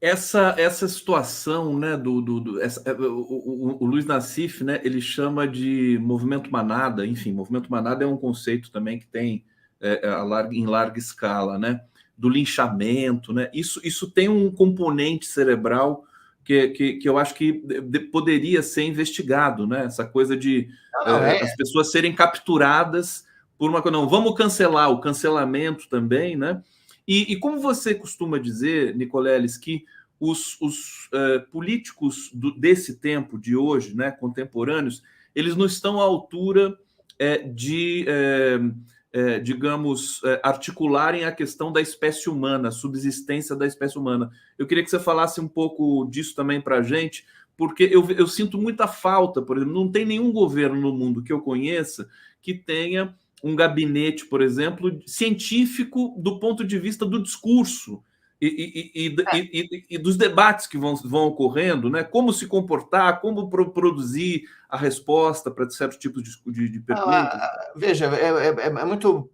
essa situação, né, o Luiz Nassif, né, ele chama de movimento manada. Enfim, movimento manada é um conceito também que tem em larga escala, né, do linchamento, né, isso tem um componente cerebral que eu acho que poderia ser investigado, né, essa coisa de Não, as pessoas serem capturadas por uma coisa. Não, vamos cancelar o cancelamento também, né, e como você costuma dizer, Nicoleles, que os políticos desse tempo, de hoje, né, contemporâneos, eles não estão à altura digamos, articularem a questão da espécie humana, a subsistência da espécie humana. Eu queria que você falasse um pouco disso também para a gente, porque eu sinto muita falta. Por exemplo, não tem nenhum governo no mundo que eu conheça que tenha um gabinete, por exemplo, científico do ponto de vista do discurso e dos debates que vão ocorrendo, né? Como se comportar, como produzir a resposta para certos tipos de perguntas. Veja, é muito.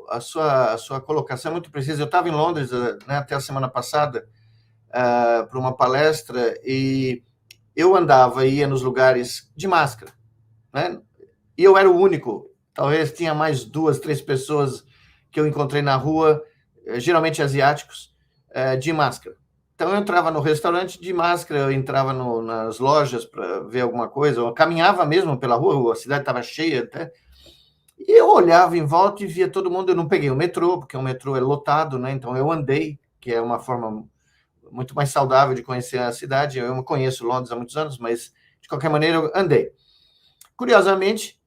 A sua colocação é muito precisa. Eu estava em Londres, né, até a semana passada, para uma palestra, e eu andava e ia nos lugares de máscara, né? E eu era o único. Talvez tinha mais duas, três pessoas que eu encontrei na rua, geralmente asiáticos, de máscara. Então eu entrava no restaurante de máscara, eu entrava nas lojas para ver alguma coisa, eu caminhava mesmo pela rua, a cidade estava cheia até, e eu olhava em volta e via todo mundo. Eu não peguei o metrô, porque o metrô é lotado, né? Então eu andei, que é uma forma muito mais saudável de conhecer a cidade. Eu não conheço Londres há muitos anos, mas de qualquer maneira eu andei. Curiosamente,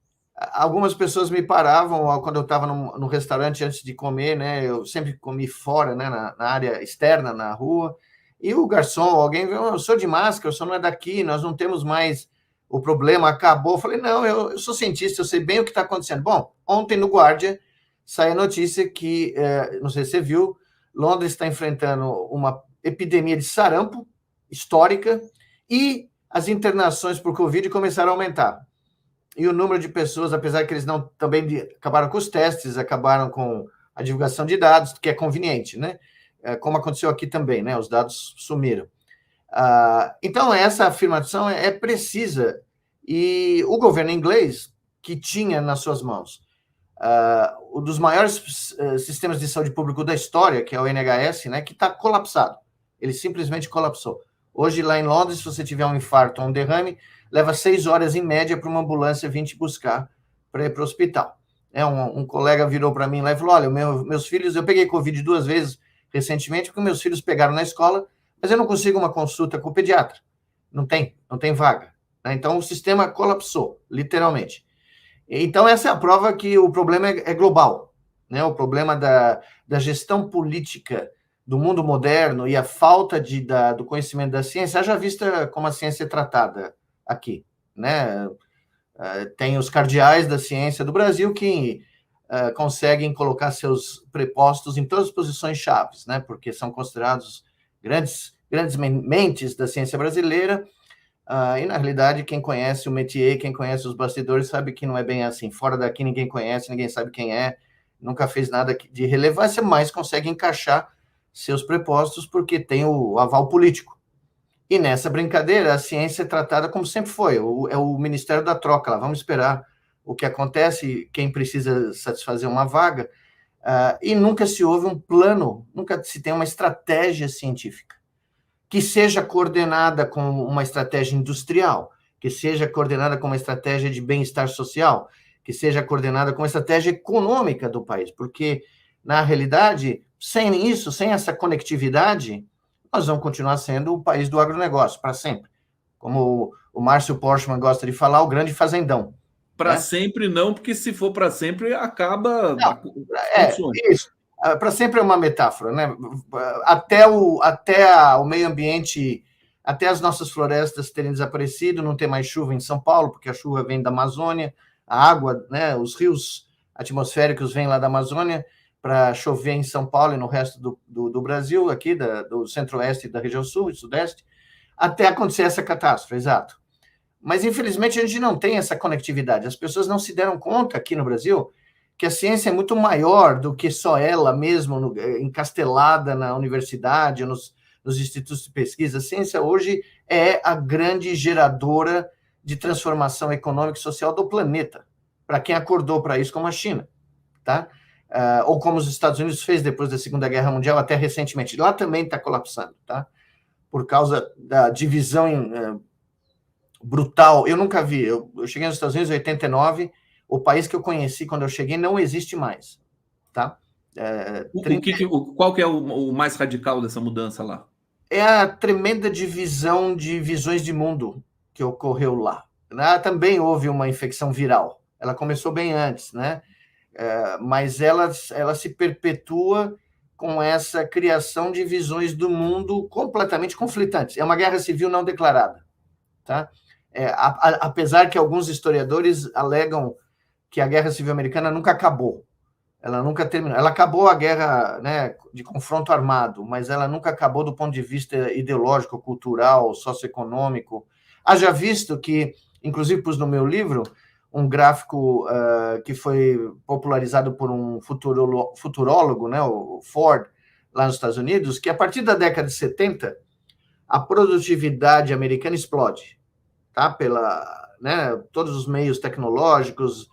algumas pessoas me paravam quando eu estava no restaurante antes de comer, né? Eu sempre comi fora, né? Na área externa, na rua. E o garçom, alguém viu: eu sou de máscara, o senhor não é daqui, nós não temos mais, o problema acabou. Eu falei: não, eu sou cientista, eu sei bem o que está acontecendo. Bom, ontem no Guardian saiu a notícia que, não sei se você viu, Londres está enfrentando uma epidemia de sarampo histórica e as internações por Covid começaram a aumentar. E o número de pessoas, apesar que eles não também acabaram com os testes, acabaram com a divulgação de dados, que é conveniente, né? Como aconteceu aqui também, né? Os dados sumiram. Então, essa afirmação é precisa. E o governo inglês, que tinha nas suas mãos um dos maiores sistemas de saúde público da história, que é o NHS, né? Que está colapsado. Ele simplesmente colapsou. Hoje, lá em Londres, se você tiver um infarto ou um derrame, leva 6 horas em média para uma ambulância vir te buscar para ir para o hospital. Um colega virou para mim lá e falou: olha, meus filhos, eu peguei Covid 2 vezes recentemente, porque meus filhos pegaram na escola, mas eu não consigo uma consulta com o pediatra. Não tem vaga. Então, o sistema colapsou, literalmente. Então, essa é a prova que o problema é global, né? O problema da gestão política do mundo moderno e a falta do conhecimento da ciência, já vista como a ciência é tratada aqui, né? Tem os cardeais da ciência do Brasil que conseguem colocar seus prepostos em todas as posições chaves, né? Porque são considerados grandes mentes da ciência brasileira. E, na realidade, quem conhece o métier, quem conhece os bastidores, sabe que não é bem assim. Fora daqui, ninguém conhece, ninguém sabe quem é, nunca fez nada de relevância, mas consegue encaixar seus prepostos porque tem o aval político. E nessa brincadeira, a ciência é tratada como sempre foi, é o Ministério da Troca. Lá, vamos esperar o que acontece, quem precisa satisfazer uma vaga, e nunca se houve um plano, nunca se tem uma estratégia científica que seja coordenada com uma estratégia industrial, que seja coordenada com uma estratégia de bem-estar social, que seja coordenada com uma estratégia econômica do país, porque, na realidade, sem isso, sem essa conectividade, nós vamos continuar sendo o país do agronegócio, para sempre. Como o Márcio Porchman gosta de falar, o grande fazendão. Para Né? sempre não, porque se for para sempre, acaba Não, as condições. isso. Para sempre é uma metáfora, né? Até o meio ambiente, até as nossas florestas terem desaparecido, não ter mais chuva em São Paulo, porque a chuva vem da Amazônia, a água, né, os rios atmosféricos vêm lá da Amazônia para chover em São Paulo e no resto do Brasil, aqui do centro-oeste, da região sul e sudeste, até acontecer essa catástrofe, exato. Mas, infelizmente, a gente não tem essa conectividade. As pessoas não se deram conta aqui no Brasil que a ciência é muito maior do que só ela mesma, encastelada na universidade, nos nos institutos de pesquisa. A ciência hoje é a grande geradora de transformação econômica e social do planeta, para quem acordou para isso, como a China, tá? Ou como os Estados Unidos fez depois da Segunda Guerra Mundial, até recentemente. Lá também está colapsando, tá? Por causa da divisão brutal. Eu nunca vi. Eu cheguei nos Estados Unidos em 89, o país que eu conheci quando eu cheguei não existe mais, tá? Qual que é o mais radical dessa mudança lá? É a tremenda divisão de visões de mundo que ocorreu lá. Também houve uma infecção viral. Ela começou bem antes, né? Mas ela se perpetua com essa criação de visões do mundo completamente conflitantes. É uma guerra civil não declarada, tá? Apesar que alguns historiadores alegam que a Guerra Civil Americana nunca acabou. Ela nunca terminou. Ela acabou a guerra, né, de confronto armado, mas ela nunca acabou do ponto de vista ideológico, cultural, socioeconômico. Haja visto que, inclusive pus no meu livro, um gráfico que foi popularizado por um futurólogo, né, o Ford, lá nos Estados Unidos, que a partir da década de 70, a produtividade americana explode, tá? Todos os meios tecnológicos,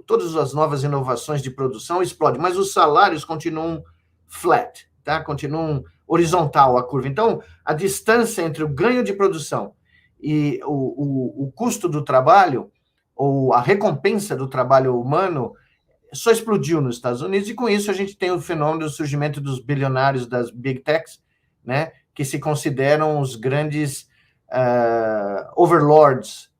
todas as novas inovações de produção explodem, mas os salários continuam flat, tá? Continuam horizontal a curva. Então, a distância entre o ganho de produção e o custo do trabalho, ou a recompensa do trabalho humano, só explodiu nos Estados Unidos, e com isso a gente tem o fenômeno do surgimento dos bilionários das big techs, né, que se consideram os grandes overlords